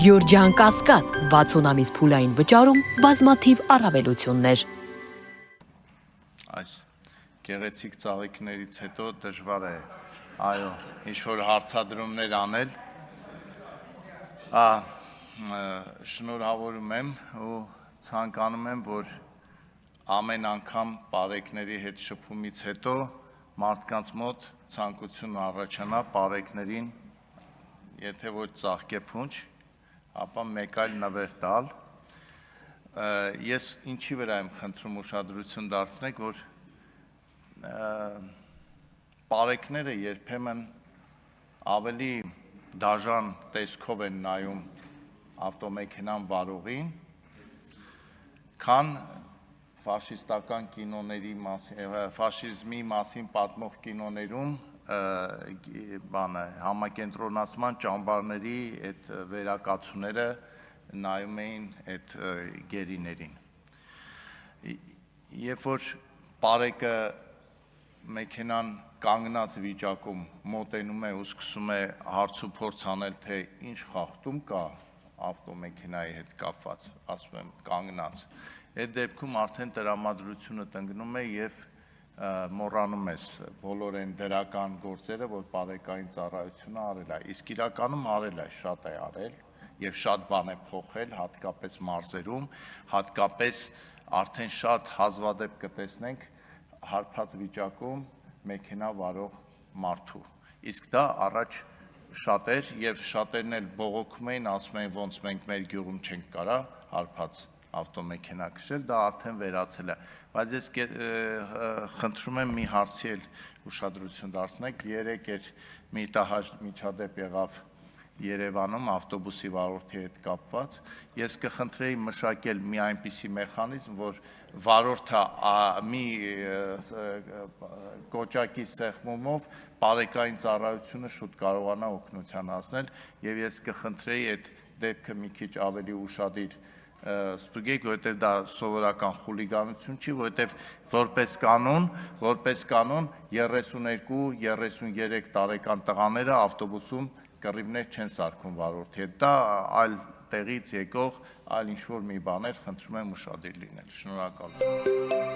Գյորջյան Կասկադ 60 ամիս փուլային վճարում բազմաթիվ առավելություններ։ Այս գեղեցիկ ծաղիկներից հետո դժվար է, այո, ինչ-որ հարցադրումներ անել, շնորհավորում եմ ու ցանկանում եմ, որ ամեն անգամ բարեկների հետ շփումից հետո մարդկանց մոտ ցանկություն առաջանա բարեկներին, եթե ոչ ծաղկեփունջ, ապա մեկ այլ նվեր տալ։ Ես ինչի վրա եմ խնդրում ուշադրություն դարձնեք, որ բարեկները երբեմն ավելի դաժան տեսքով են նայում ավտոմեքենան վարողին, քան ֆաշիստական կինոների մասին, ֆաշիզմի մասին պատմող կինոներում համակենտրոնացման ճամբարների այդ վերակացուները նայում էին այդ գերիներին։ Երբ որ բարեկը մեքենան կանգնած վիճակում մոտենում է ու սկսում է հարց ու փորձ անել, թե ինչ խախտում կա ավտոմեքենայի հետ կապված, ասում եմ կանգնած, այդ դեպքում արդեն տրամադրությունը տնկնում է և մոռանում ես բոլոր այն դրական գործերը, որ բարեկային ծառայությունը արել է, իսկ իրականում արել է, շատ է արել և շատ բան է փոխել, հատկապես մարզերում, հատկապես արդեն շատ հազվադեպ կտեսնենք հարբած վիճակում մեքենա վարող մարդու, իսկ դա առաջ շատ էր և շատերն էլ բողոքում էին, ասում էին ոնց մենք մեր գյուղում չենք կարող հարբած ավտոմեքենա քշել, դա արդեն վերացել է, բայց ես խնդրում եմ մի հարցի էլ ուշադրություն դարձնեք, երեկ էր մի տհաճ միջադեպ եղավ Երևանում ավտոբուսի վարորդի հետ կապված, ես կխնդրեի մշակել մի այնպիսի մեխանիզմ, որ վարորդը մի կոճակի սեղմումով բարեկային ծառայությունը շուտ կարողանա օգնության հասնել և ես կխնդրեի այդ դեպքը մի քիչ ավելի ուշադիր ստուգեք, որովհետև դա սովորական խուլիգանություն չի, որովհետև որպես կանոն 32-33 տարեկան տղաները ավտոբուսում կռիվներ չեն սարքում վարորդի հետ, դա այլ տեղից եկող, այլ ինչ-որ մի բան էր, խնդրում եմ ուշադիր լինել, շնորհակալություն։